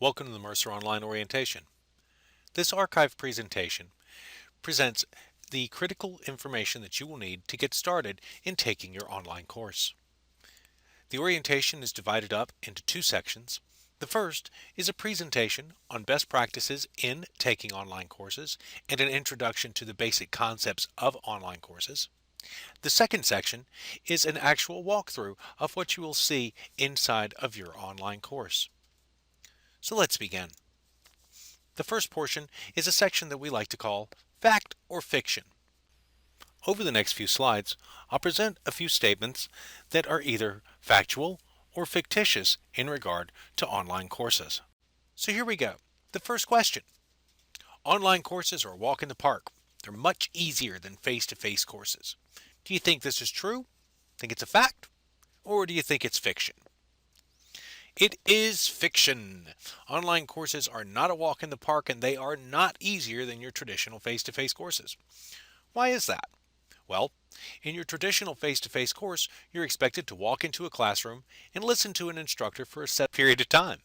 Welcome to the Mercer Online Orientation. This archive presentation presents the critical information that you will need to get started in taking your online course. The orientation is divided up into two sections. The first is a presentation on best practices in taking online courses and an introduction to the basic concepts of online courses. The second section is an actual walkthrough of what you will see inside of your online course. So let's begin. The first portion is a section that we like to call Fact or Fiction. Over the next few slides, I'll present a few statements that are either factual or fictitious in regard to online courses. So here we go. The first question. Online courses are a walk in the park. They're much easier than face-to-face courses. Do you think this is true? Think it's a fact? Or do you think it's fiction? It is fiction. Online courses are not a walk in the park, and they are not easier than your traditional face-to-face courses. Why is that? Well, in your traditional face-to-face course, you're expected to walk into a classroom and listen to an instructor for a set period of time.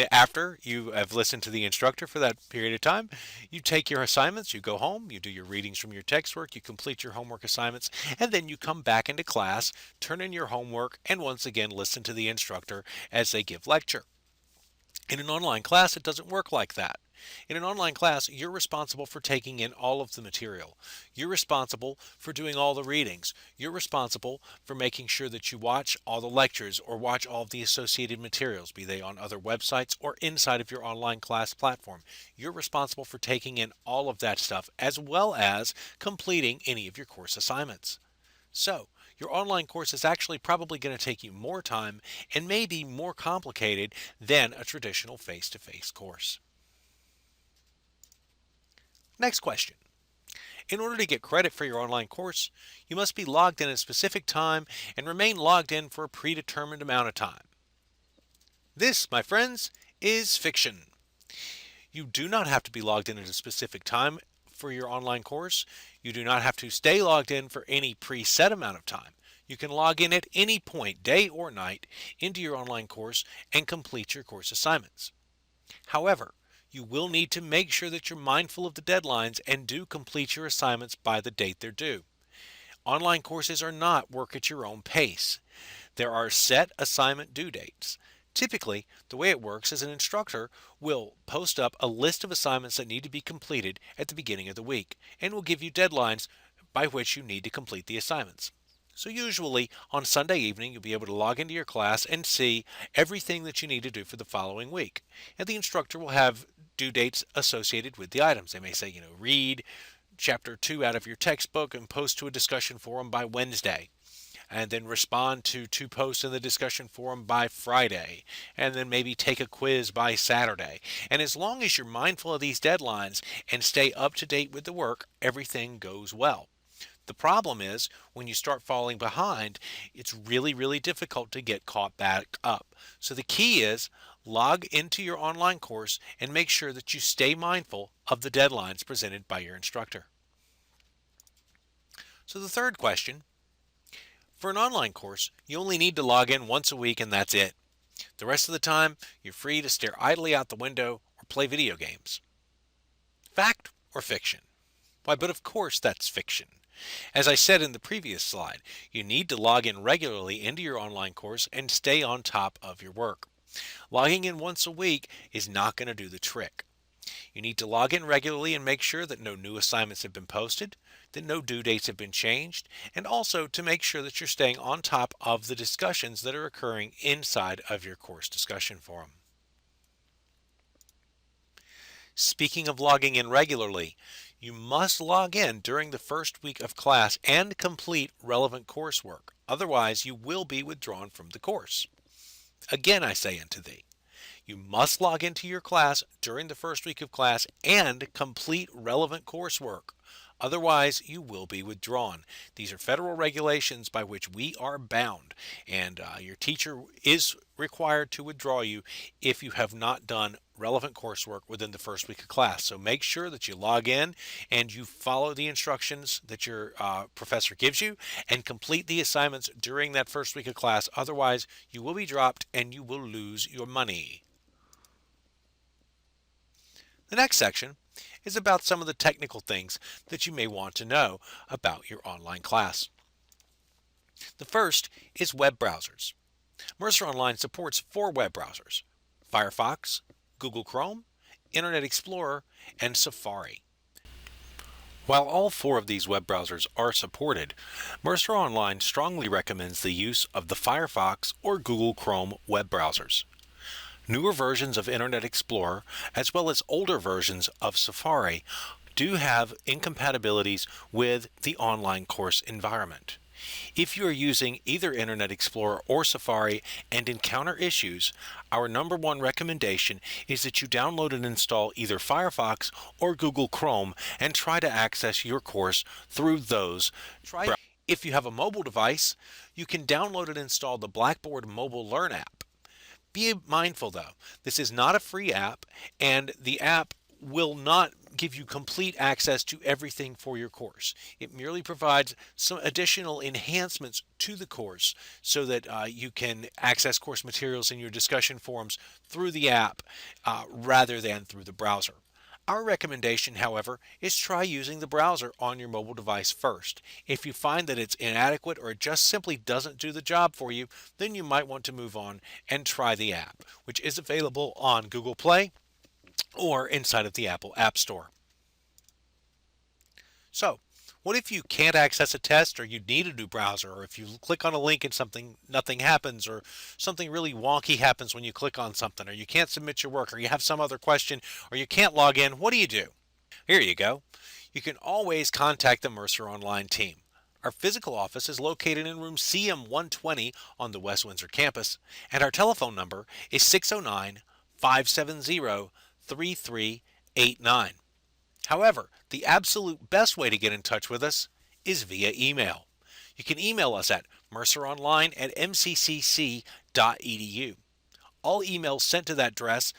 After you have listened to the instructor for that period of time, you take your assignments, you go home, you do your readings from your textwork, you complete your homework assignments, and then you come back into class, turn in your homework, and once again listen to the instructor as they give lecture. In an online class, it doesn't work like that. In an online class, you're responsible for taking in all of the material. You're responsible for doing all the readings. You're responsible for making sure that you watch all the lectures or watch all of the associated materials, be they on other websites or inside of your online class platform. You're responsible for taking in all of that stuff as well as completing any of your course assignments. So, your online course is actually probably going to take you more time and may be more complicated than a traditional face-to-face course. Next question. In order to get credit for your online course, you must be logged in at a specific time and remain logged in for a predetermined amount of time. This, my friends, is fiction. You do not have to be logged in at a specific time for your online course. You do not have to stay logged in for any preset amount of time. You can log in at any point, day or night, into your online course and complete your course assignments. However, you will need to make sure that you're mindful of the deadlines and do complete your assignments by the date they're due. Online courses are not work at your own pace. There are set assignment due dates. Typically, the way it works is an instructor will post up a list of assignments that need to be completed at the beginning of the week and will give you deadlines by which you need to complete the assignments. So usually on Sunday evening, you'll be able to log into your class and see everything that you need to do for the following week. And the instructor will have due dates associated with the items. They may say, read chapter 2 out of your textbook and post to a discussion forum by Wednesday. And then respond to 2 posts in the discussion forum by Friday. And then maybe take a quiz by Saturday. And as long as you're mindful of these deadlines and stay up to date with the work, everything goes well. The problem is when you start falling behind, it's really, really difficult to get caught back up. So the key is log into your online course and make sure that you stay mindful of the deadlines presented by your instructor. So the third question, for an online course, you only need to log in once a week and that's it. The rest of the time, you're free to stare idly out the window or play video games. Fact or fiction? Why, but of course that's fiction. As I said in the previous slide, you need to log in regularly into your online course and stay on top of your work. Logging in once a week is not going to do the trick. You need to log in regularly and make sure that no new assignments have been posted, that no due dates have been changed, and also to make sure that you're staying on top of the discussions that are occurring inside of your course discussion forum. Speaking of logging in regularly, you must log in during the first week of class and complete relevant coursework. Otherwise, you will be withdrawn from the course. Again, I say unto thee, you must log into your class during the first week of class and complete relevant coursework. Otherwise, you will be withdrawn. These are federal regulations by which we are bound, and your teacher is required to withdraw you if you have not done relevant coursework within the first week of class. So make sure that you log in and you follow the instructions that your professor gives you and complete the assignments during that first week of class. Otherwise, you will be dropped and you will lose your money. The next section is about some of the technical things that you may want to know about your online class. The first is web browsers. Mercer Online supports 4 web browsers: Firefox, Google Chrome, Internet Explorer, and Safari. While all 4 of these web browsers are supported, Mercer Online strongly recommends the use of the Firefox or Google Chrome web browsers. Newer versions of Internet Explorer, as well as older versions of Safari, do have incompatibilities with the online course environment. If you are using either Internet Explorer or Safari and encounter issues, our #1 recommendation is that you download and install either Firefox or Google Chrome and try to access your course through those. If you have a mobile device, you can download and install the Blackboard Mobile Learn app. Be mindful though, this is not a free app, and the app will not give you complete access to everything for your course. It merely provides some additional enhancements to the course so that you can access course materials in your discussion forums through the app rather than through the browser. Our recommendation, however, is try using the browser on your mobile device first. If you find that it's inadequate or it just simply doesn't do the job for you, then you might want to move on and try the app, which is available on Google Play or inside of the Apple App Store. So, what if you can't access a test, or you need a new browser, or if you click on a link and nothing happens, or something really wonky happens when you click on something, or you can't submit your work, or you have some other question, or you can't log in? What do you do? Here you go. You can always contact the Mercer Online team. Our physical office is located in room CM 120 on the West Windsor campus, and our telephone number is 609-570-3389. However, the absolute best way to get in touch with us is via email. You can email us at merceronline@mccc.edu. All emails sent to that address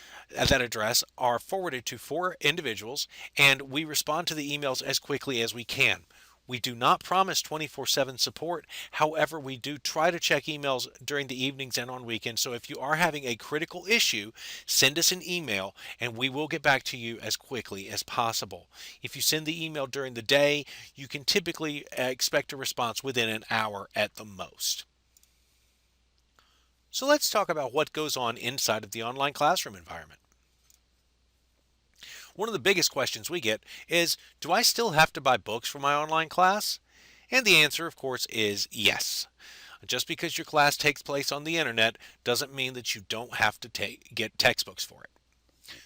are forwarded to 4 individuals, and we respond to the emails as quickly as we can. We do not promise 24/7 support. However, we do try to check emails during the evenings and on weekends. So if you are having a critical issue, send us an email and we will get back to you as quickly as possible. If you send the email during the day, you can typically expect a response within an hour at the most. So let's talk about what goes on inside of the online classroom environment. One of the biggest questions we get is, do I still have to buy books for my online class? And the answer, of course, is yes. Just because your class takes place on the internet doesn't mean that you don't have to get textbooks for it.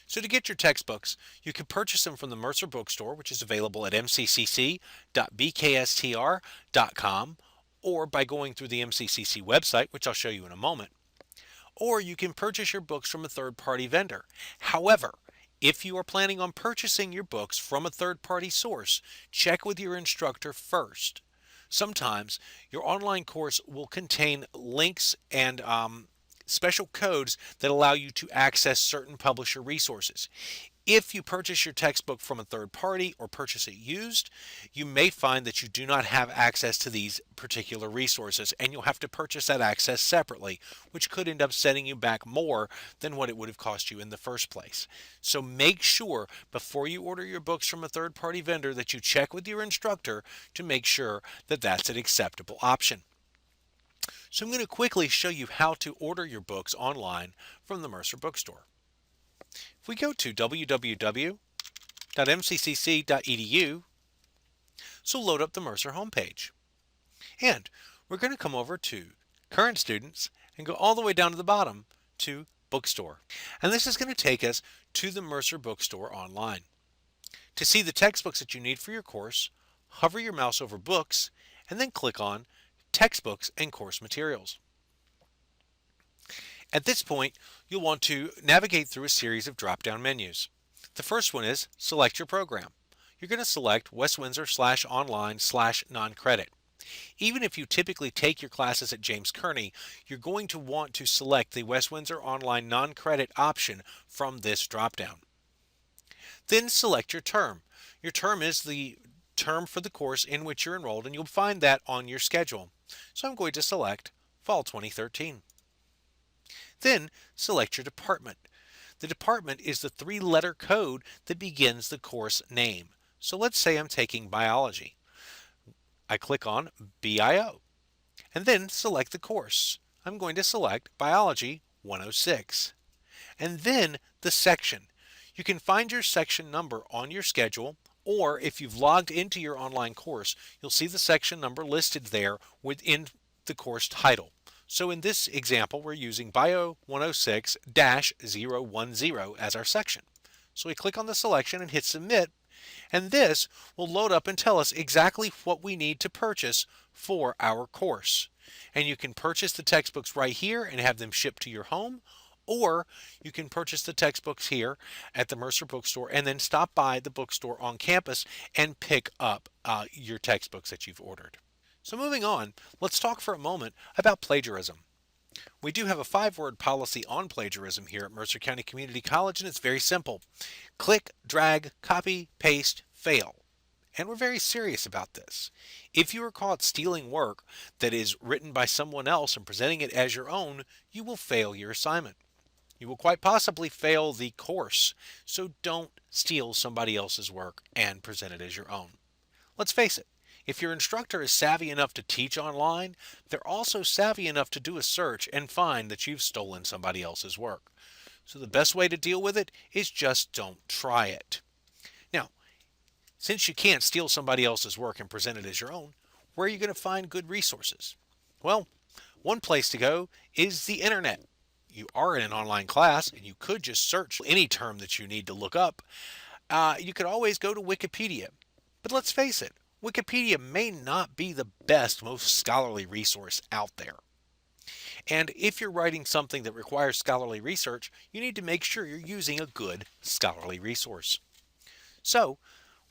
So to get your textbooks, you can purchase them from the Mercer Bookstore, which is available at mccc.bkstr.com, or by going through the MCCC website, which I'll show you in a moment. Or you can purchase your books from a third-party vendor. However, if you are planning on purchasing your books from a third-party source, check with your instructor first. Sometimes your online course will contain links and special codes that allow you to access certain publisher resources. If you purchase your textbook from a third party or purchase it used, you may find that you do not have access to these particular resources, and you'll have to purchase that access separately, which could end up setting you back more than what it would have cost you in the first place. So make sure before you order your books from a third party vendor that you check with your instructor to make sure that that's an acceptable option. So I'm going to quickly show you how to order your books online from the Mercer Bookstore. If we go to www.mccc.edu, so load up the Mercer homepage. And we're going to come over to Current Students and go all the way down to the bottom to Bookstore. And this is going to take us to the Mercer Bookstore online. To see the textbooks that you need for your course, hover your mouse over Books and then click on Textbooks and Course Materials. At this point, you'll want to navigate through a series of drop-down menus. The first one is Select Your Program. You're going to select West Windsor/online/non-credit. Even if you typically take your classes at James Kearney, you're going to want to select the West Windsor Online non-credit option from this drop-down. Then select your term. Your term is the term for the course in which you're enrolled, and you'll find that on your schedule. So I'm going to select Fall 2013. Then select your department. The department is the three-letter code that begins the course name. So let's say I'm taking biology. I click on BIO and then select the course. I'm going to select Biology 106. And then the section. You can find your section number on your schedule, or if you've logged into your online course, you'll see the section number listed there within the course title. So in this example, we're using Bio 106-010 as our section. So we click on the selection and hit Submit, and this will load up and tell us exactly what we need to purchase for our course. And you can purchase the textbooks right here and have them shipped to your home, or you can purchase the textbooks here at the Mercer Bookstore and then stop by the bookstore on campus and pick up your textbooks that you've ordered. So moving on, let's talk for a moment about plagiarism. We do have a 5-word policy on plagiarism here at Mercer County Community College, and it's very simple. Click, drag, copy, paste, fail. And we're very serious about this. If you are caught stealing work that is written by someone else and presenting it as your own, you will fail your assignment. You will quite possibly fail the course, so don't steal somebody else's work and present it as your own. Let's face it, if your instructor is savvy enough to teach online, they're also savvy enough to do a search and find that you've stolen somebody else's work. So the best way to deal with it is just don't try it. Now, since you can't steal somebody else's work and present it as your own, where are you going to find good resources? Well, one place to go is the internet. You are in an online class and you could just search any term that you need to look up. You could always go to Wikipedia. But let's face it, Wikipedia may not be the best, most scholarly resource out there. And if you're writing something that requires scholarly research, you need to make sure you're using a good scholarly resource. So,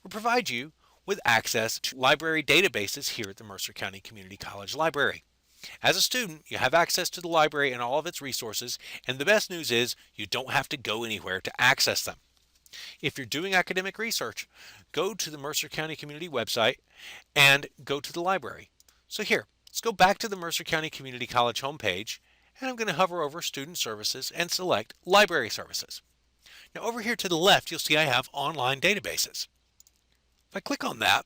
we provide you with access to library databases here at the Mercer County Community College Library. As a student, you have access to the library and all of its resources, and the best news is you don't have to go anywhere to access them. If you're doing academic research, go to the Mercer County Community website and go to the library. So here, let's go back to the Mercer County Community College homepage, and I'm going to hover over Student Services and select Library Services. Now over here to the left, you'll see I have online databases. If I click on that,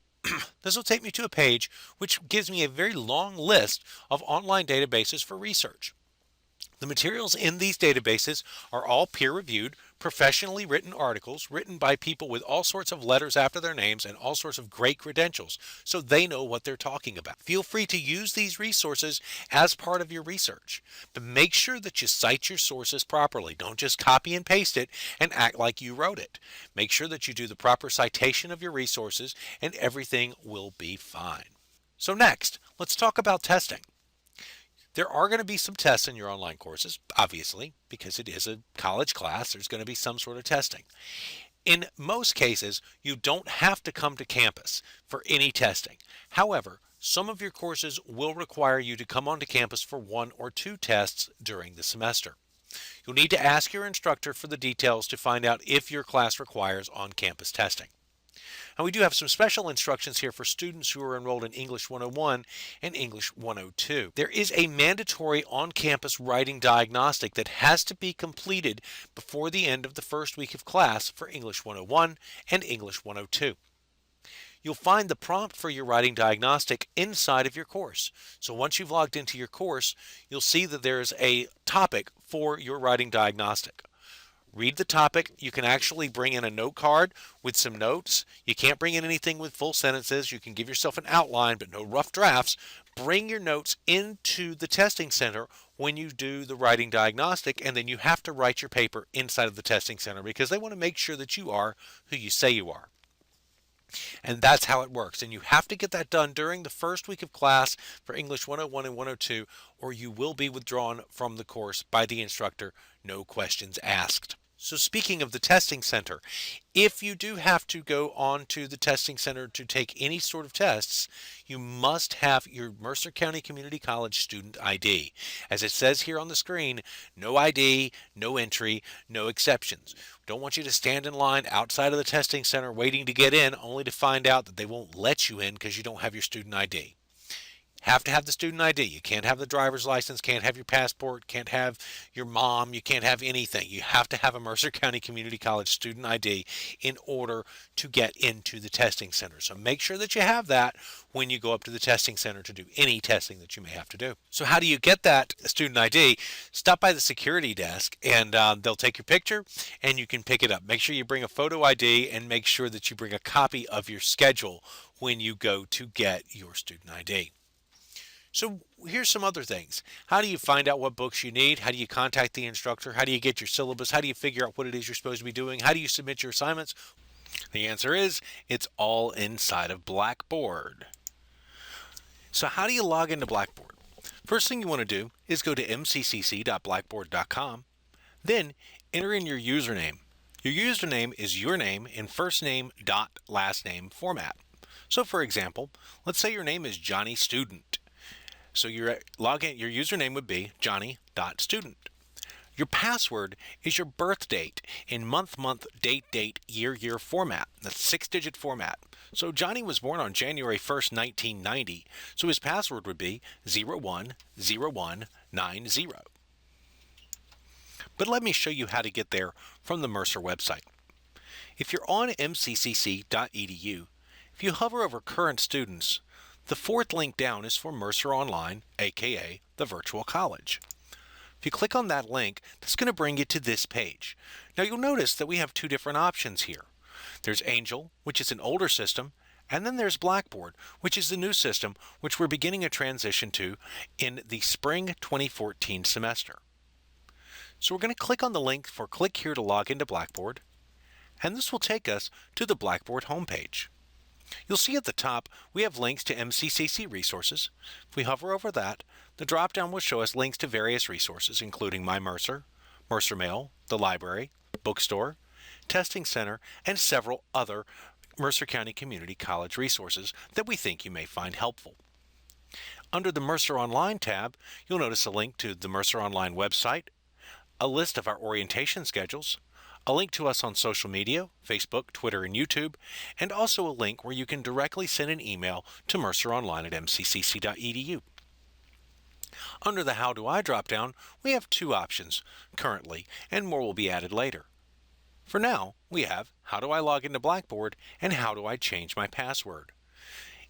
this will take me to a page which gives me a very long list of online databases for research. The materials in these databases are all peer-reviewed, professionally written articles written by people with all sorts of letters after their names and all sorts of great credentials, so they know what they're talking about. Feel free to use these resources as part of your research, but make sure that you cite your sources properly. Don't just copy and paste it and act like you wrote it. Make sure that you do the proper citation of your resources and everything will be fine. So next, let's talk about testing. There are going to be some tests in your online courses, obviously, because it is a college class. There's going to be some sort of testing. In most cases, you don't have to come to campus for any testing. However, some of your courses will require you to come onto campus for 1 or 2 tests during the semester. You'll need to ask your instructor for the details to find out if your class requires on-campus testing. And we do have some special instructions here for students who are enrolled in English 101 and English 102. There is a mandatory on-campus writing diagnostic that has to be completed before the end of the first week of class for English 101 and English 102. You'll find the prompt for your writing diagnostic inside of your course. So once you've logged into your course, you'll see that there's a topic for your writing diagnostic. Read the topic. You can actually bring in a note card with some notes. You can't bring in anything with full sentences. You can give yourself an outline, but no rough drafts. Bring your notes into the testing center when you do the writing diagnostic, and then you have to write your paper inside of the testing center because they want to make sure that you are who you say you are. And that's how it works. And you have to get that done during the first week of class for English 101 and 102, or you will be withdrawn from the course by the instructor, no questions asked. So speaking of the testing center, if you do have to go on to the testing center to take any sort of tests, you must have your Mercer County Community College student ID. As it says here on the screen, no ID, no entry, no exceptions. We don't want you to stand in line outside of the testing center waiting to get in only to find out that they won't let you in because you don't have your student ID. have to have the student ID. You can't have the driver's license, can't have your passport, can't have your mom, you can't have anything. You have to have a Mercer County Community College student ID in order to get into the testing center. So make sure that you have that when you go up to the testing center to do any testing that you may have to do. So how do you get that student ID? Stop by the security desk and they'll take your picture and you can pick it up. Make sure you bring a photo ID and make sure that you bring a copy of your schedule when you go to get your student ID. So here's some other things. How do you find out what books you need? How do you contact the instructor? How do you get your syllabus? How do you figure out what it is you're supposed to be doing? How do you submit your assignments? The answer is it's all inside of Blackboard. So how do you log into Blackboard? First thing you want to do is go to mccc.blackboard.com. Then enter in your username. Your username is your name in first name dot last name format. So for example, let's say your name is Johnny Student. So your username would be johnny.student. Your password is your birth date in month, date, year format. That's 6-digit format. So Johnny was born on January 1st, 1990. So his password would be 010190. But let me show you how to get there from the Mercer website. If you're on mccc.edu, if you hover over current students, the fourth link down is for MercerOnline, aka the virtual college. If you click on that link, that's going to bring you to this page. Now you'll notice that we have two different options here. There's Angel, which is an older system, and then there's Blackboard, which is the new system, which we're beginning a transition to in the spring 2014 semester. So we're going to click on the link for click here to log into Blackboard, and this will take us to the Blackboard homepage. You'll see at the top we have links to MCCC resources. If we hover over that, the drop-down will show us links to various resources, including My Mercer, Mercer Mail, the library, Bookstore, Testing Center, and several other Mercer County Community College resources that we think you may find helpful. Under the MercerOnline tab, you'll notice a link to the MercerOnline website, a list of our orientation schedules, a link to us on social media, Facebook, Twitter, and YouTube, and also a link where you can directly send an email to MercerOnline at mccc.edu. Under the How Do I drop-down, we have two options currently, and more will be added later. For now, we have How do I log into Blackboard and How do I change my password.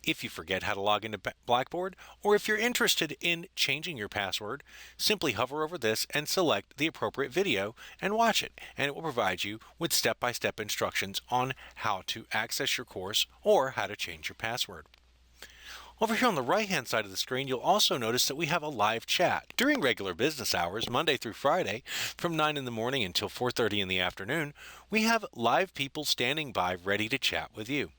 If you forget how to log into Blackboard, or if you're interested in changing your password, simply hover over this and select the appropriate video and watch it, and it will provide you with step-by-step instructions on how to access your course or how to change your password. Over here on the right-hand side of the screen, you'll also notice that we have a live chat. During regular business hours, Monday through Friday, from 9 in the morning until 4:30 in the afternoon, we have live people standing by ready to chat with you.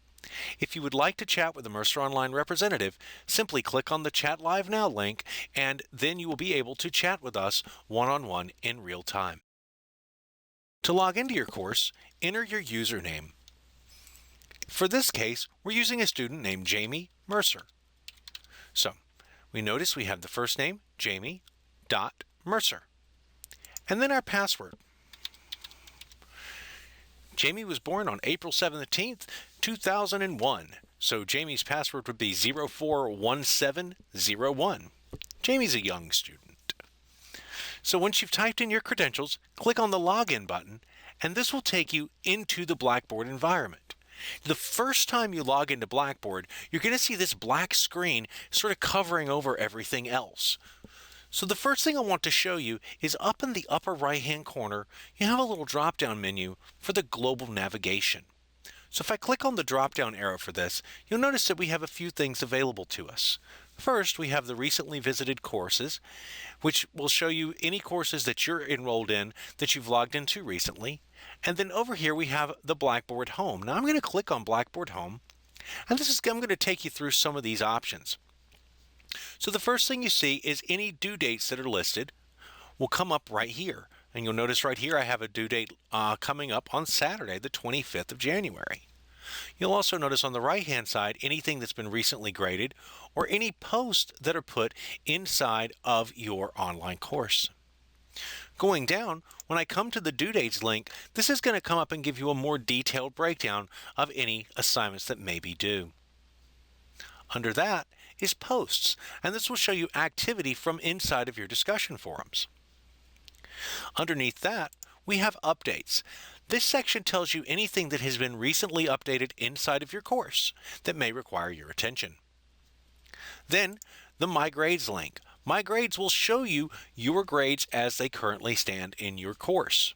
If you would like to chat with a MercerOnline representative, simply click on the Chat Live Now link, and then you will be able to chat with us one-on-one in real time. To log into your course, enter your username. For this case, we're using a student named Jamie Mercer. So, we notice we have the first name, Jamie.Mercer, and then our password. Jamie was born on April 17th, 2001, so Jamie's password would be 041701. Jamie's a young student. So once you've typed in your credentials, click on the Login button, and this will take you into the Blackboard environment. The first time you log into Blackboard, you're going to see this black screen sort of covering over everything else. So the first thing I want to show you is up in the upper right-hand corner, you have a little drop-down menu for the global navigation. So if I click on the drop-down arrow for this, you'll notice that we have a few things available to us. First, we have the recently visited courses, which will show you any courses that you're enrolled in that you've logged into recently. And then over here we have the Blackboard Home. Now I'm going to click on Blackboard Home, and I'm going to take you through some of these options. So the first thing you see is any due dates that are listed will come up right here. And you'll notice right here I have a due date coming up on Saturday, the 25th of January. You'll also notice on the right-hand side anything that's been recently graded or any posts that are put inside of your online course. Going down, when I come to the due dates link, this is going to come up and give you a more detailed breakdown of any assignments that may be due. Under that is Posts, and this will show you activity from inside of your discussion forums. Underneath that, we have Updates. This section tells you anything that has been recently updated inside of your course that may require your attention. Then, the My Grades link. My Grades will show you your grades as they currently stand in your course.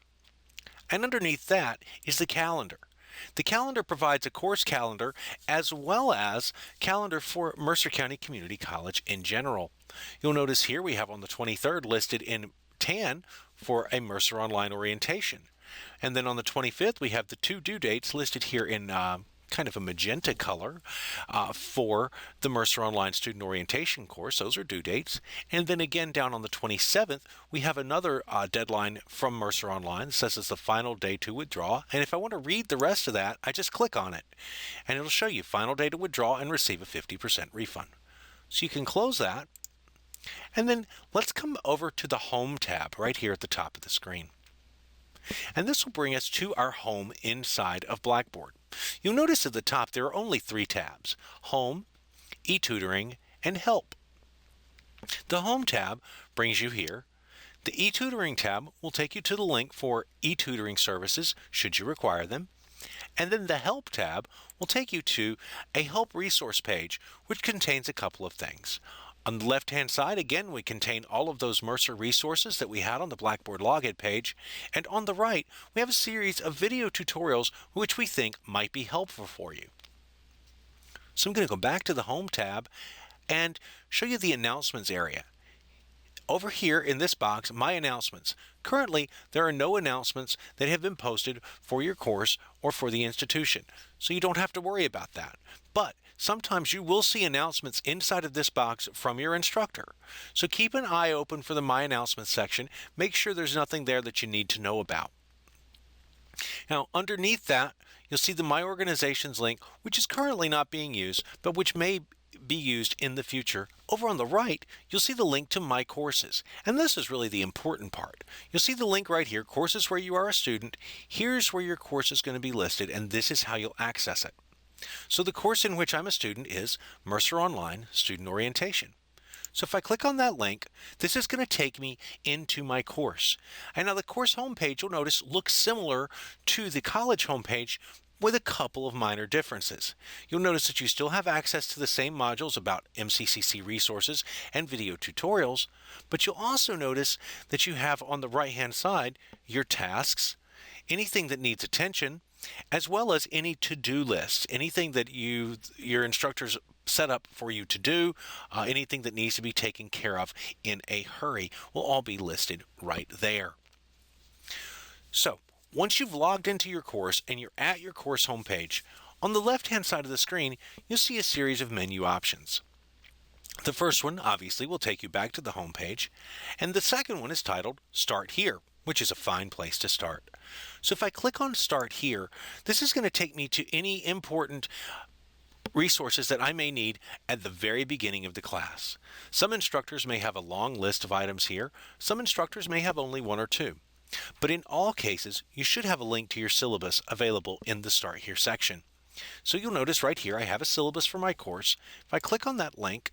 And underneath that is the calendar. The calendar provides a course calendar as well as calendar for Mercer County Community College in general. You'll notice here we have on the 23rd listed in tan for a MercerOnline orientation. And then on the 25th, we have the 2 due dates listed here in kind of a magenta color for the MercerOnline Student Orientation course. Those are due dates. And then again down on the 27th, we have another deadline from MercerOnline. It says it's the final day to withdraw. And if I want to read the rest of that, I just click on it. And it'll show you final day to withdraw and receive a 50% refund. So you can close that. And then let's come over to the Home tab right here at the top of the screen. And this will bring us to our home inside of Blackboard. You'll notice at the top there are only 3 tabs: Home, eTutoring, and Help. The Home tab brings you here. The eTutoring tab will take you to the link for eTutoring services should you require them. And then the Help tab will take you to a help resource page which contains a couple of things. On the left-hand side, again, we contain all of those Mercer resources that we had on the Blackboard login page. And on the right, we have a series of video tutorials which we think might be helpful for you. So I'm going to go back to the Home tab and show you the Announcements area. Over here in this box, My Announcements. Currently, there are no announcements that have been posted for your course or for the institution, so you don't have to worry about that. But sometimes you will see announcements inside of this box from your instructor. So keep an eye open for the My Announcements section. Make sure there's nothing there that you need to know about. Now, underneath that, you'll see the My Organizations link, which is currently not being used, but which may be used in the future. Over on the right, you'll see the link to My Courses. And this is really the important part. You'll see the link right here, Courses Where You Are a Student. Here's where your course is going to be listed, and this is how you'll access it. So the course in which I'm a student is MercerOnline Student Orientation. So if I click on that link, this is going to take me into my course. And now the course homepage, you'll notice, looks similar to the college homepage with a couple of minor differences. You'll notice that you still have access to the same modules about MCCC resources and video tutorials, but you'll also notice that you have on the right-hand side your tasks, anything that needs attention, as well as any to-do lists, anything that your instructors set up for you to do, anything that needs to be taken care of in a hurry will all be listed right there. So once you've logged into your course and you're at your course homepage, on the left-hand side of the screen, you'll see a series of menu options. The first one, obviously, will take you back to the homepage, and the second one is titled Start Here, which is a fine place to start. So if I click on Start Here, this is going to take me to any important resources that I may need at the very beginning of the class. Some instructors may have a long list of items here. Some instructors may have only 1 or 2. But in all cases, you should have a link to your syllabus available in the Start Here section. So you'll notice right here I have a syllabus for my course. If I click on that link,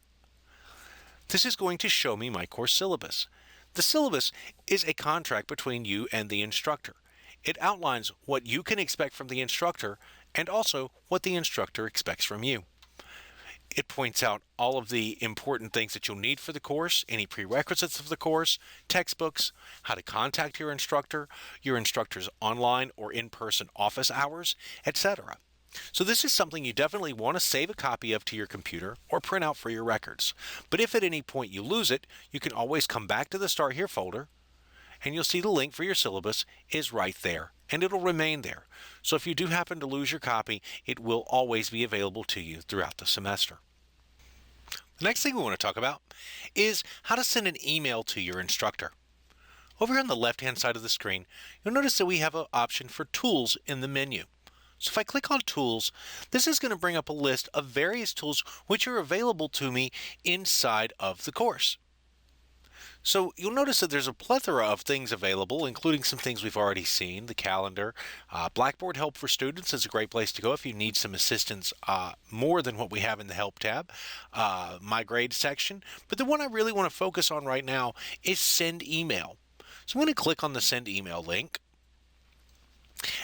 this is going to show me my course syllabus. The syllabus is a contract between you and the instructor. It outlines what you can expect from the instructor and also what the instructor expects from you. It points out all of the important things that you'll need for the course, any prerequisites of the course, textbooks, how to contact your instructor's online or in-person office hours, etc. So this is something you definitely want to save a copy of to your computer or print out for your records. But if at any point you lose it, you can always come back to the Start Here folder, and you'll see the link for your syllabus is right there, and it'll remain there. So if you do happen to lose your copy, it will always be available to you throughout the semester. The next thing we want to talk about is how to send an email to your instructor. Over here on the left-hand side of the screen, you'll notice that we have an option for Tools in the menu. So if I click on Tools, this is going to bring up a list of various tools which are available to me inside of the course. So you'll notice that there's a plethora of things available, including some things we've already seen, the calendar. Blackboard Help for Students is a great place to go if you need some assistance more than what we have in the Help tab. My Grades section. But the one I really want to focus on right now is Send Email. So I'm going to click on the Send Email link.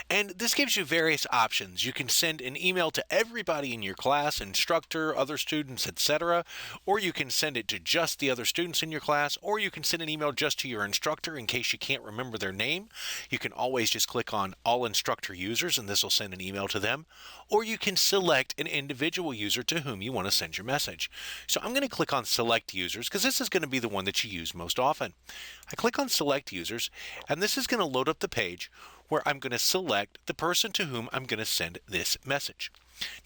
And this gives you various options. You can send an email to everybody in your class, instructor, other students, etc. Or you can send it to just the other students in your class, or you can send an email just to your instructor in case you can't remember their name. You can always just click on All Instructor Users and this will send an email to them. Or you can select an individual user to whom you want to send your message. So I'm going to click on Select Users because this is going to be the one that you use most often. I click on Select Users and this is going to load up the page where I'm going to select the person to whom I'm going to send this message.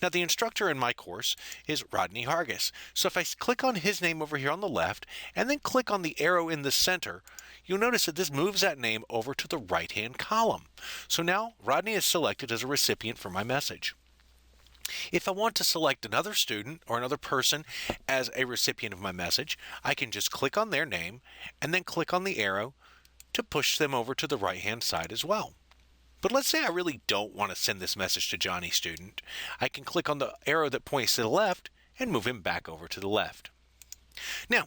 Now, the instructor in my course is Rodney Hargis. So if I click on his name over here on the left and then click on the arrow in the center, you'll notice that this moves that name over to the right-hand column. So now Rodney is selected as a recipient for my message. If I want to select another student or another person as a recipient of my message, I can just click on their name and then click on the arrow to push them over to the right-hand side as well. But let's say I really don't want to send this message to Johnny student. I can click on the arrow that points to the left and move him back over to the left. Now,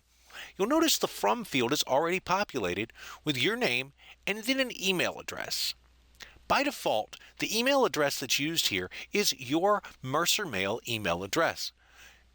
you'll notice the From field is already populated with your name and then an email address. By default, the email address that's used here is your Mercer Mail email address.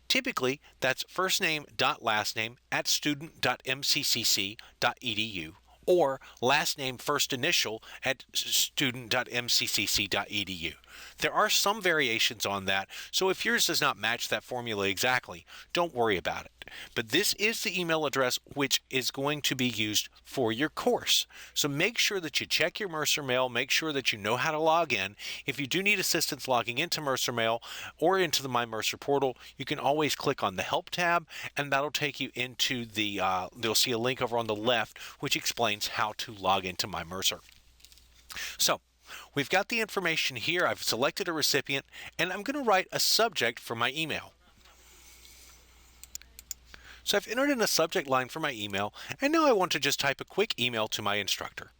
Typically, that's firstname.lastname@student.mccc.edu or last name first initial at student.mccc.edu. There are some variations on that, so if yours does not match that formula exactly, don't worry about it. But this is the email address which is going to be used for your course. So make sure that you check your Mercer Mail, make sure that you know how to log in. If you do need assistance logging into Mercer Mail or into the My Mercer portal, you can always click on the Help tab and that'll take you into the, you'll see a link over on the left which explains how to log into My Mercer. So, we've got the information here. I've selected a recipient and I'm going to write a subject for my email. So I've entered in a subject line for my email and now I want to just type a quick email to my instructor.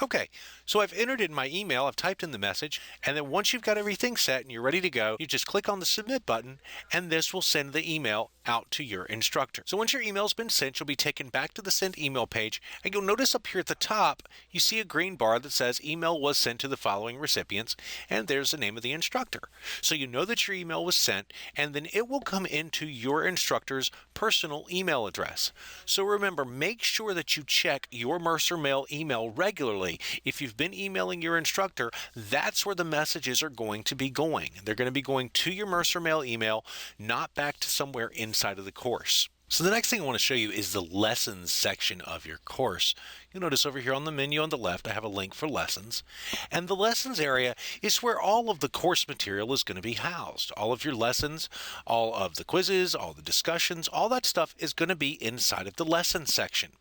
Okay, so I've entered in my email, I've typed in the message, and then once you've got everything set and you're ready to go, you just click on the Submit button, and this will send the email out to your instructor. So once your email's been sent, you'll be taken back to the Send Email page, and you'll notice up here at the top, you see a green bar that says Email was sent to the following recipients, and there's the name of the instructor. So you know that your email was sent, and then it will come into your instructor's personal email address. So remember, make sure that you check your Mercer Mail email regularly. If you've been emailing your instructor, that's where the messages are going to be going. They're going to be going to your Mercer Mail email, not back to somewhere inside of the course. So the next thing I want to show you is the Lessons section of your course. You'll notice over here on the menu on the left, I have a link for Lessons. And the Lessons area is where all of the course material is going to be housed. All of your lessons, all of the quizzes, all the discussions, all that stuff is going to be inside of the Lessons section.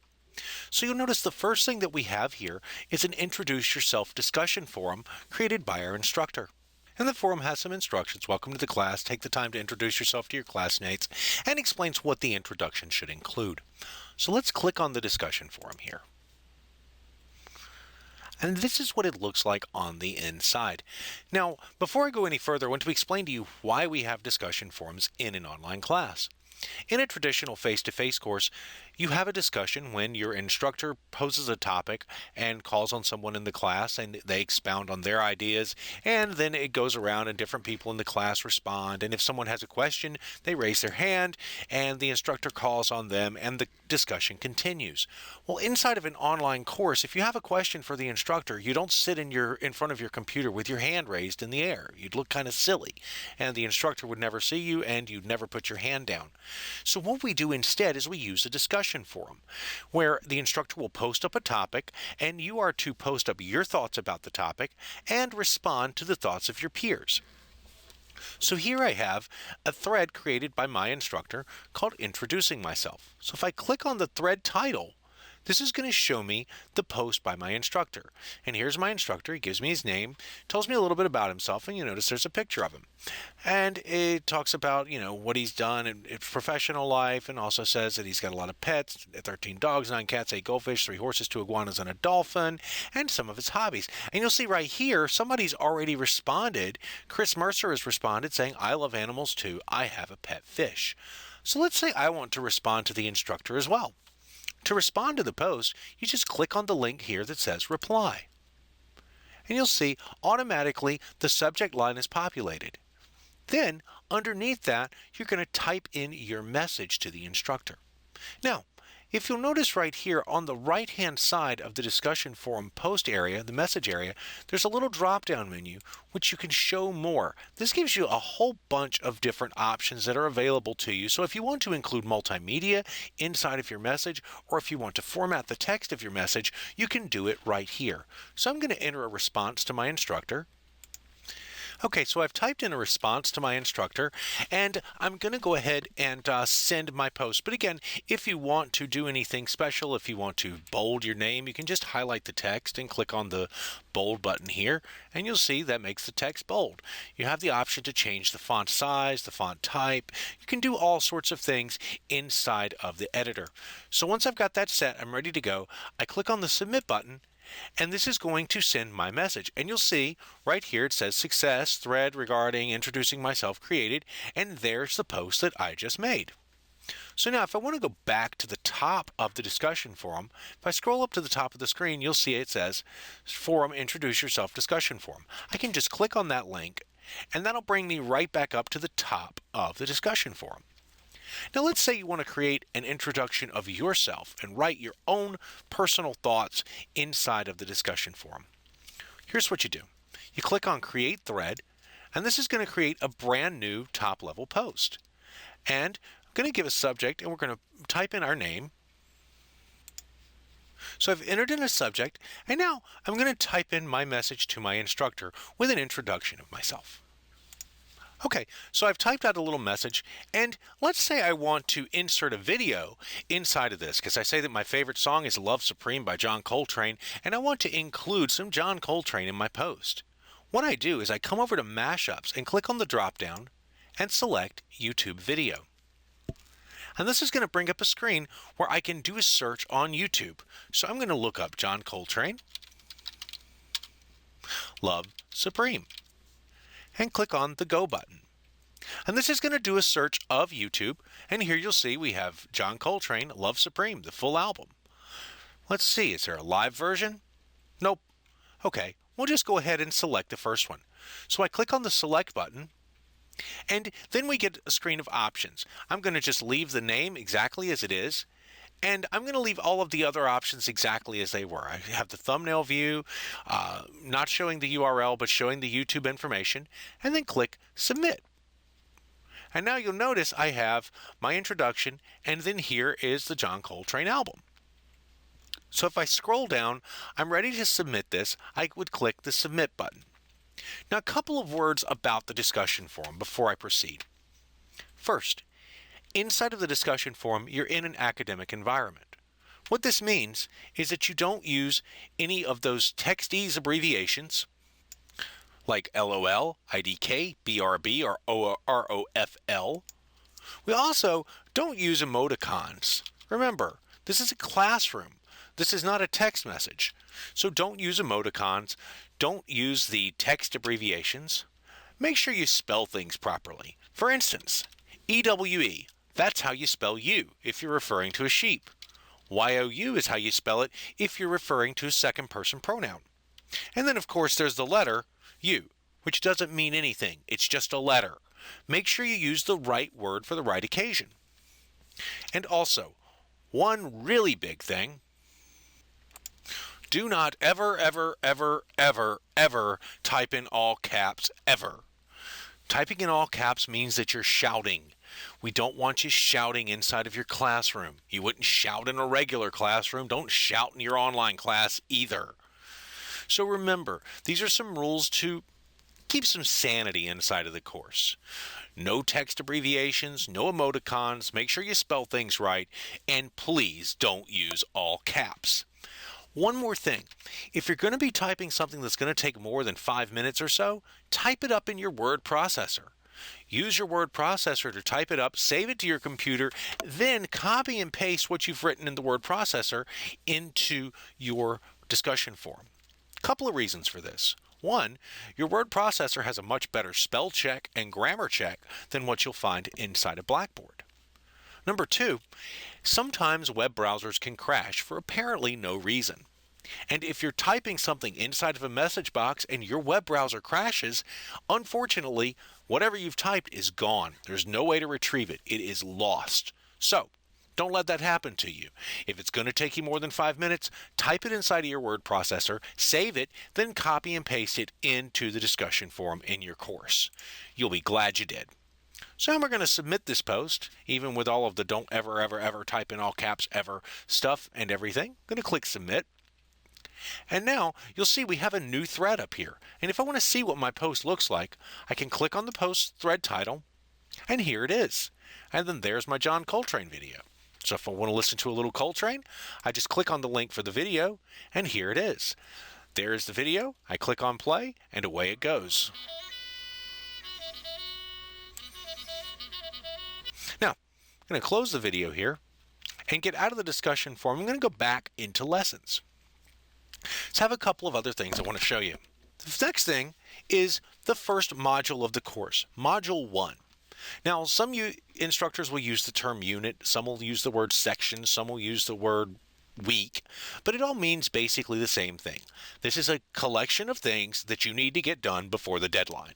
So you'll notice the first thing that we have here is an Introduce Yourself discussion forum created by our instructor. And the forum has some instructions. Welcome to the class. Take the time to introduce yourself to your classmates and explains what the introduction should include. So let's click on the discussion forum here. And this is what it looks like on the inside. Now, before I go any further, I want to explain to you why we have discussion forums in an online class. In a traditional face-to-face course, you have a discussion when your instructor poses a topic and calls on someone in the class and they expound on their ideas, and then it goes around and different people in the class respond, and if someone has a question, they raise their hand and the instructor calls on them and the discussion continues. Well, inside of an online course, if you have a question for the instructor, you don't sit in front of your computer with your hand raised in the air. You'd look kind of silly, and the instructor would never see you and you'd never put your hand down. So what we do instead is we use a discussion forum where the instructor will post up a topic and you are to post up your thoughts about the topic and respond to the thoughts of your peers. So here I have a thread created by my instructor called Introducing Myself. So if I click on the thread title, This is going to show me the post by my instructor. And here's my instructor. He gives me his name, tells me a little bit about himself, and you notice there's a picture of him. And it talks about, what he's done in his professional life, and also says that he's got a lot of pets, 13 dogs, 9 cats, 8 goldfish, 3 horses, 2 iguanas, and a dolphin, and some of his hobbies. And you'll see right here, somebody's already responded. Chris Mercer has responded saying, I love animals too. I have a pet fish. So let's say I want to respond to the instructor as well. To respond to the post, you just click on the link here that says reply. And you'll see automatically the subject line is populated. Then underneath that, you're going to type in your message to the instructor. Now, if you'll notice right here on the right-hand side of the discussion forum post area, the message area, there's a little drop-down menu which you can show more. This gives you a whole bunch of different options that are available to you. So if you want to include multimedia inside of your message, or if you want to format the text of your message, you can do it right here. So I'm going to enter a response to my instructor. Okay, so I've typed in a response to my instructor, and I'm going to go ahead and send my post. But again, if you want to do anything special, if you want to bold your name, you can just highlight the text and click on the bold button here, and you'll see that makes the text bold. You have the option to change the font size, the font type. You can do all sorts of things inside of the editor. So once I've got that set, I'm ready to go. I click on the submit button, and this is going to send my message. And you'll see right here it says success thread regarding introducing myself created, and there's the post that I just made. So now if I want to go back to the top of the discussion forum, if I scroll up to the top of the screen, you'll see it says forum introduce yourself discussion forum. I can just click on that link, and that'll bring me right back up to the top of the discussion forum. Now let's say you want to create an introduction of yourself and write your own personal thoughts inside of the discussion forum. Here's what you do. You click on Create Thread, and this is going to create a brand new top-level post. And I'm going to give a subject, and we're going to type in our name. So I've entered in a subject, and now I'm going to type in my message to my instructor with an introduction of myself. Okay, so I've typed out a little message, and let's say I want to insert a video inside of this, because I say that my favorite song is Love Supreme by John Coltrane, and I want to include some John Coltrane in my post. What I do is I come over to Mashups and click on the drop-down and select YouTube Video. And this is going to bring up a screen where I can do a search on YouTube. So I'm going to look up John Coltrane, Love Supreme, and click on the Go button. And this is going to do a search of YouTube, and here you'll see we have John Coltrane, Love Supreme, the full album. Let's see, is there a live version? Nope. Okay, we'll just go ahead and select the first one. So I click on the Select button, and then we get a screen of options. I'm going to just leave the name exactly as it is, and I'm going to leave all of the other options exactly as they were. I have the thumbnail view, not showing the URL, but showing the YouTube information, and then click Submit. And now you'll notice I have my introduction, and then here is the John Coltrane album. So if I scroll down, I'm ready to submit this. I would click the Submit button. Now a couple of words about the discussion forum before I proceed. First, inside of the discussion forum, you're in an academic environment. What this means is that you don't use any of those textese abbreviations like LOL, IDK, BRB, or ROFL. We also don't use emoticons. Remember, this is a classroom. This is not a text message. So don't use emoticons. Don't use the text abbreviations. Make sure you spell things properly. For instance, EWE. That's how you spell you if you're referring to a sheep. YOU is how you spell it if you're referring to a second person pronoun. And then of course there's the letter U, which doesn't mean anything. It's just a letter. Make sure you use the right word for the right occasion. And also, one really big thing, do not ever type in all caps ever. Typing in all caps means that you're shouting. We don't want you shouting inside of your classroom. You wouldn't shout in a regular classroom. Don't shout in your online class either. So remember, these are some rules to keep some sanity inside of the course. No text abbreviations, no emoticons. Make sure you spell things right, and please don't use all caps. One more thing, if you're going to be typing something that's going to take more than 5 minutes or so, type it up in your word processor. Use your word processor to type it up, save it to your computer, then copy and paste what you've written in the word processor into your discussion forum. Couple of reasons for this. One, your word processor has a much better spell check and grammar check than what you'll find inside of Blackboard. Number two, sometimes web browsers can crash for apparently no reason. And if you're typing something inside of a message box and your web browser crashes, unfortunately, whatever you've typed is gone. There's no way to retrieve it. It is lost. So, don't let that happen to you. If it's going to take you more than 5 minutes, type it inside of your word processor, save it, then copy and paste it into the discussion forum in your course. You'll be glad you did. So we're going to submit this post, even with all of the don't ever type in all caps ever stuff and everything. I'm going to click submit. And now you'll see we have a new thread up here. And if I want to see what my post looks like, I can click on the post thread title, and here it is. And then there's my John Coltrane video. So if I want to listen to a little Coltrane, I just click on the link for the video, and here it is. There's the video. I click on play, and away it goes. Now, I'm going to close the video here and get out of the discussion forum. I'm going to go back into lessons. So I have a couple of other things I want to show you. The next thing is the first module of the course, Module 1. Now, some instructors will use the term unit, some will use the word section, some will use the word week, but it all means basically the same thing. This is a collection of things that you need to get done before the deadline.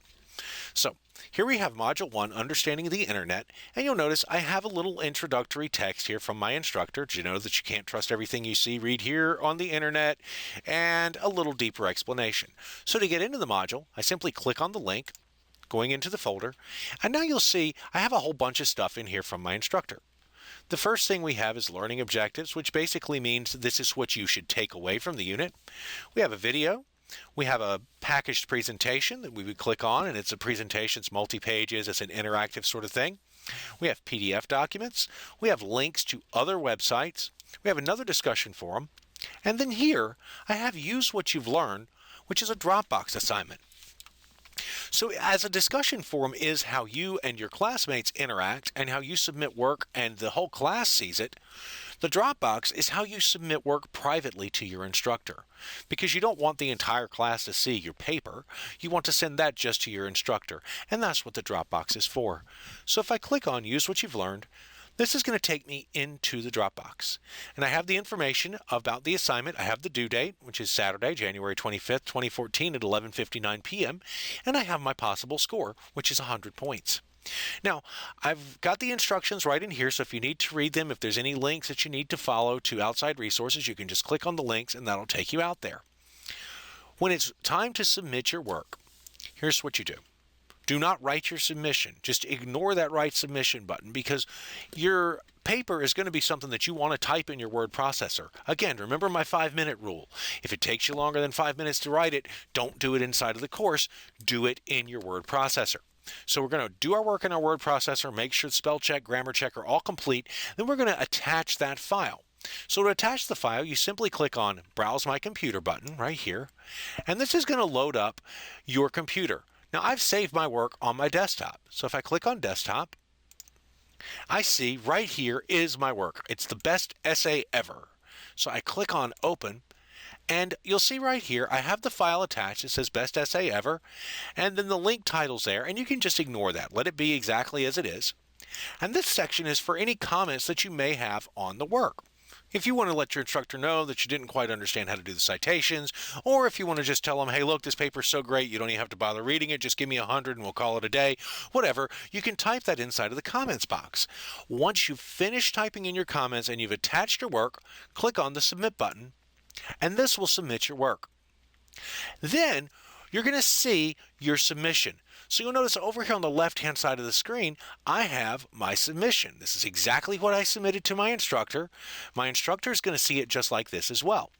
So here we have Module 1, Understanding the Internet, and you'll notice I have a little introductory text here from my instructor. Do you know that you can't trust everything you see, read here on the Internet, and a little deeper explanation. So to get into the module, I simply click on the link, going into the folder, and now you'll see I have a whole bunch of stuff in here from my instructor. The first thing we have is learning objectives, which basically means this is what you should take away from the unit. We have a video. We have a packaged presentation that we would click on, and it's a presentation, it's multi-pages, it's an interactive sort of thing. We have PDF documents. We have links to other websites. We have another discussion forum. And then here, I have Use What You've Learned, which is a Dropbox assignment. So as a discussion forum is how you and your classmates interact and how you submit work and the whole class sees it, the Dropbox is how you submit work privately to your instructor. Because you don't want the entire class to see your paper, you want to send that just to your instructor, and that's what the Dropbox is for. So if I click on Use What You've Learned, this is going to take me into the Dropbox. And I have the information about the assignment. I have the due date, which is Saturday, January 25th, 2014 at 11:59 p.m. And I have my possible score, which is 100 points. Now, I've got the instructions right in here, so if you need to read them, if there's any links that you need to follow to outside resources, you can just click on the links and that'll take you out there. When it's time to submit your work, here's what you do. Do not write your submission. Just ignore that write submission button because your paper is going to be something that you want to type in your word processor. Again, remember my 5-minute rule. If it takes you longer than 5 minutes to write it, don't do it inside of the course. Do it in your word processor. So we're going to do our work in our word processor, make sure spell check, grammar check are all complete. Then we're going to attach that file. So to attach the file, you simply click on Browse My Computer button right here. And this is going to load up your computer. Now I've saved my work on my desktop. So if I click on desktop, I see right here is my work. It's the best essay ever. So I click on open and you'll see right here I have the file attached. It says best essay ever and then the link title's there and you can just ignore that. Let it be exactly as it is. And this section is for any comments that you may have on the work. If you want to let your instructor know that you didn't quite understand how to do the citations, or if you want to just tell them, hey, look, this paper's so great, you don't even have to bother reading it, just give me 100 and we'll call it a day, whatever, you can type that inside of the comments box. Once you've finished typing in your comments and you've attached your work, click on the submit button, and this will submit your work. Then you're going to see your submission. So you'll notice over here on the left-hand side of the screen, I have my submission. This is exactly what I submitted to my instructor. My instructor is going to see it just like this as well.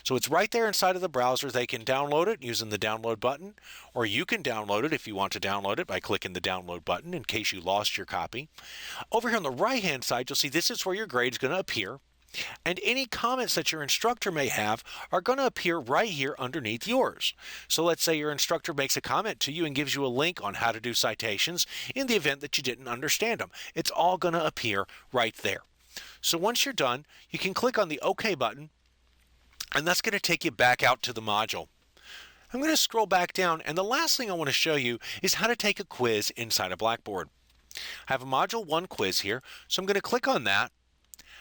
So it's right there inside of the browser. They can download it using the download button, or you can download it if you want to download it by clicking the download button in case you lost your copy. Over here on the right hand side, you'll see this is where your grade is going to appear. And any comments that your instructor may have are going to appear right here underneath yours. So let's say your instructor makes a comment to you and gives you a link on how to do citations in the event that you didn't understand them. It's all going to appear right there. So once you're done, you can click on the OK button, and that's going to take you back out to the module. I'm going to scroll back down, and the last thing I want to show you is how to take a quiz inside of Blackboard. I have a Module 1 quiz here, so I'm going to click on that,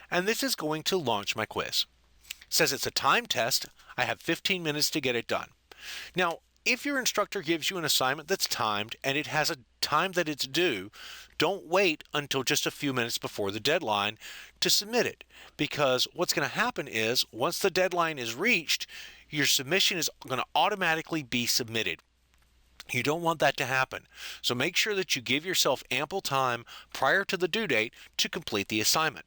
and this is going to launch my quiz. It says it's a time test. I have 15 minutes to get it done. Now, if your instructor gives you an assignment that's timed and it has a time that it's due, don't wait until just a few minutes before the deadline to submit it, because what's going to happen is once the deadline is reached, your submission is going to automatically be submitted. You don't want that to happen. So make sure that you give yourself ample time prior to the due date to complete the assignment.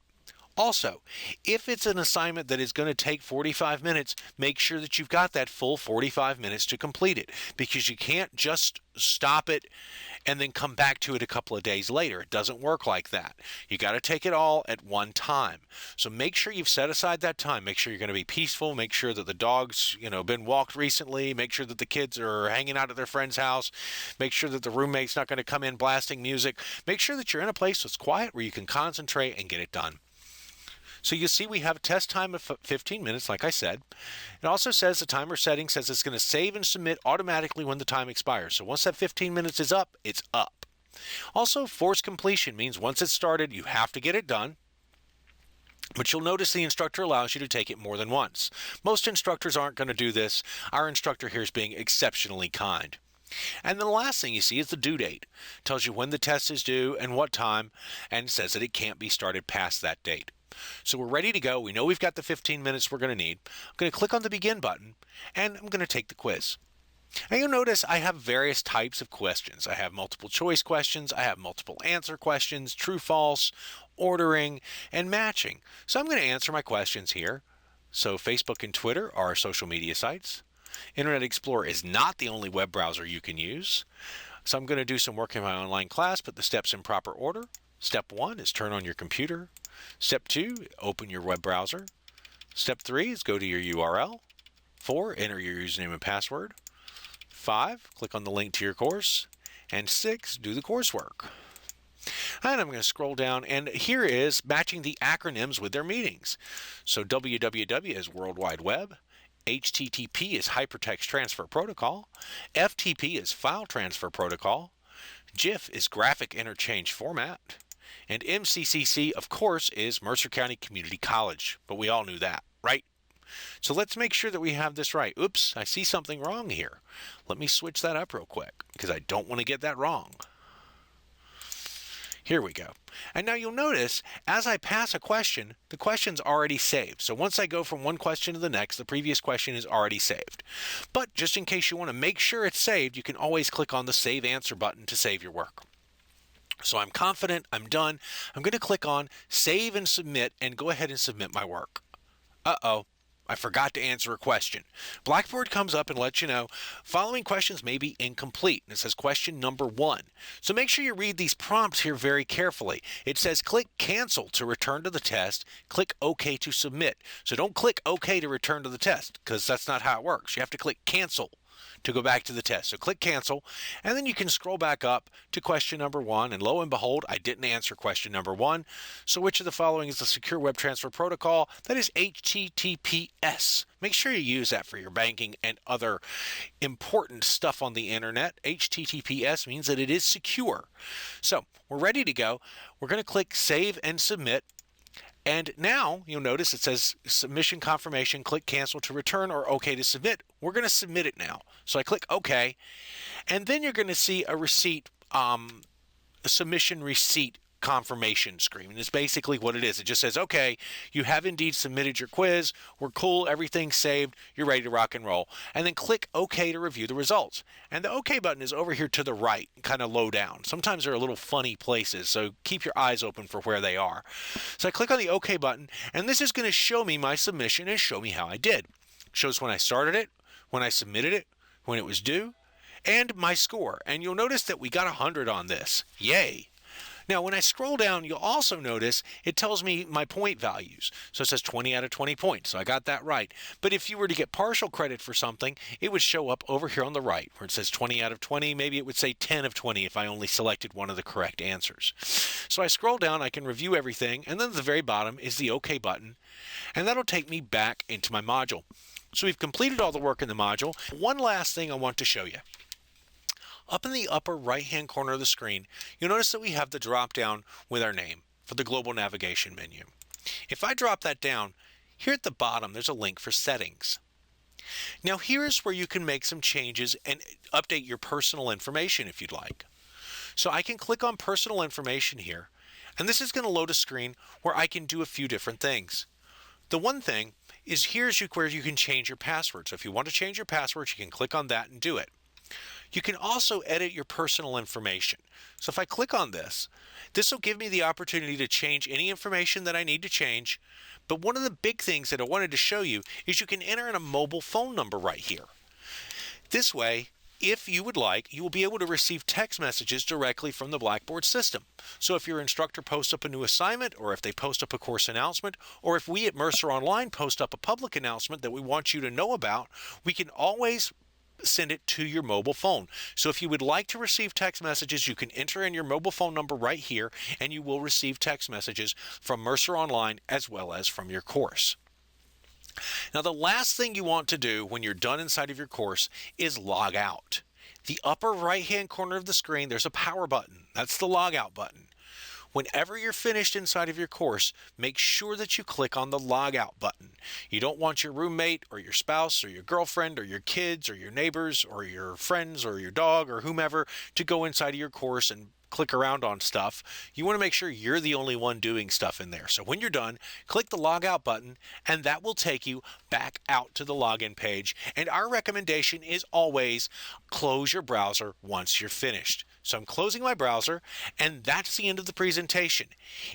Also, if it's an assignment that is going to take 45 minutes, make sure that you've got that full 45 minutes to complete it, because you can't just stop it and then come back to it a couple of days later. It doesn't work like that. You got to take it all at one time. So make sure you've set aside that time. Make sure you're going to be peaceful. Make sure that the dog's, been walked recently. Make sure that the kids are hanging out at their friend's house. Make sure that the roommate's not going to come in blasting music. Make sure that you're in a place that's quiet where you can concentrate and get it done. So you see we have a test time of 15 minutes, like I said. It also says the timer setting says it's going to save and submit automatically when the time expires. So once that 15 minutes is up, it's up. Also, forced completion means once it's started, you have to get it done. But you'll notice the instructor allows you to take it more than once. Most instructors aren't going to do this. Our instructor here is being exceptionally kind. And then the last thing you see is the due date. It tells you when the test is due and what time, and says that it can't be started past that date. So we're ready to go. We know we've got the 15 minutes we're going to need. I'm going to click on the begin button, and I'm going to take the quiz. And you'll notice I have various types of questions. I have multiple choice questions. I have multiple answer questions, true, false, ordering, and matching. So I'm going to answer my questions here. So Facebook and Twitter are social media sites. Internet Explorer is not the only web browser you can use. So I'm going to do some work in my online class, put the steps in proper order. Step 1 is turn on your computer. Step 2, open your web browser. Step 3 is go to your URL. 4, enter your username and password. 5, click on the link to your course. And 6, do the coursework. And I'm going to scroll down, and here is matching the acronyms with their meanings. So www is World Wide Web. HTTP is Hypertext Transfer Protocol. FTP is File Transfer Protocol. GIF is Graphic Interchange Format. And MCCC, of course, is Mercer County Community College. But we all knew that, right? So let's make sure that we have this right. Oops, I see something wrong here. Let me switch that up real quick, because I don't want to get that wrong. Here we go. And now you'll notice, as I pass a question, the question's already saved. So once I go from one question to the next, the previous question is already saved. But just in case you want to make sure it's saved, you can always click on the Save Answer button to save your work. So I'm confident, I'm done. I'm going to click on Save and Submit and go ahead and submit my work. Uh-oh. I forgot to answer a question. Blackboard comes up and lets you know, following questions may be incomplete. And it says question number 1. So make sure you read these prompts here very carefully. It says click cancel to return to the test. Click OK to submit. So don't click OK to return to the test, because that's not how it works. You have to click cancel to go back to the test. So click cancel, and then you can scroll back up to question number 1, and lo and behold, I didn't answer question number 1. So which of the following is the secure web transfer protocol? That is HTTPS. Make sure you use that for your banking and other important stuff on the internet. HTTPS means that it is secure. So we're ready to go. We're going to click Save and Submit. And now you'll notice it says submission confirmation, click cancel to return or OK to submit. We're going to submit it now. So I click OK, and then you're going to see a receipt, a submission receipt confirmation screen. And it's basically what it is. It just says, okay, you have indeed submitted your quiz. We're cool. Everything's saved. You're ready to rock and roll. And then click OK to review the results. And the OK button is over here to the right, kind of low down. Sometimes they're a little funny places, so keep your eyes open for where they are. So I click on the OK button, and this is going to show me my submission and show me how I did. Shows when I started it, when I submitted it, when it was due, and my score. And you'll notice that we got 100 on this. Yay! Now, when I scroll down, you'll also notice it tells me my point values. So it says 20 out of 20 points. So I got that right. But if you were to get partial credit for something, it would show up over here on the right where it says 20 out of 20. Maybe it would say 10 of 20 if I only selected one of the correct answers. So I scroll down, I can review everything, and then at the very bottom is the OK button. And that'll take me back into my module. So we've completed all the work in the module. One last thing I want to show you. Up in the upper right-hand corner of the screen, you'll notice that we have the drop-down with our name for the global navigation menu. If I drop that down, here at the bottom there's a link for settings. Now here's where you can make some changes and update your personal information if you'd like. So I can click on personal information here, and this is going to load a screen where I can do a few different things. The one thing is here's where you can change your password. So if you want to change your password, you can click on that and do it. You can also edit your personal information. So if I click on this, this will give me the opportunity to change any information that I need to change. But one of the big things that I wanted to show you is you can enter in a mobile phone number right here. This way, if you would like, you will be able to receive text messages directly from the Blackboard system. So if your instructor posts up a new assignment, or if they post up a course announcement, or if we at MercerOnline post up a public announcement that we want you to know about, we can always send it to your mobile phone. So if you would like to receive text messages, you can enter in your mobile phone number right here, and you will receive text messages from MercerOnline as well as from your course. Now, the last thing you want to do when you're done inside of your course is log out. The upper right-hand corner of the screen, there's a power button. That's the logout button. Whenever you're finished inside of your course, make sure that you click on the logout button. You don't want your roommate or your spouse or your girlfriend or your kids or your neighbors or your friends or your dog or whomever to go inside of your course and click around on stuff. You want to make sure you're the only one doing stuff in there. So when you're done, click the logout button, and that will take you back out to the login page. And our recommendation is always close your browser once you're finished. So I'm closing my browser, and that's the end of the presentation.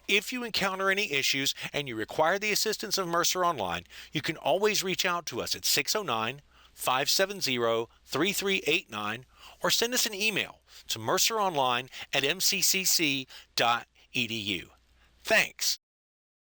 If you encounter any issues and you require the assistance of MercerOnline, you can always reach out to us at 609-570-3389 or send us an email to merceronline@mccc.edu. Thanks.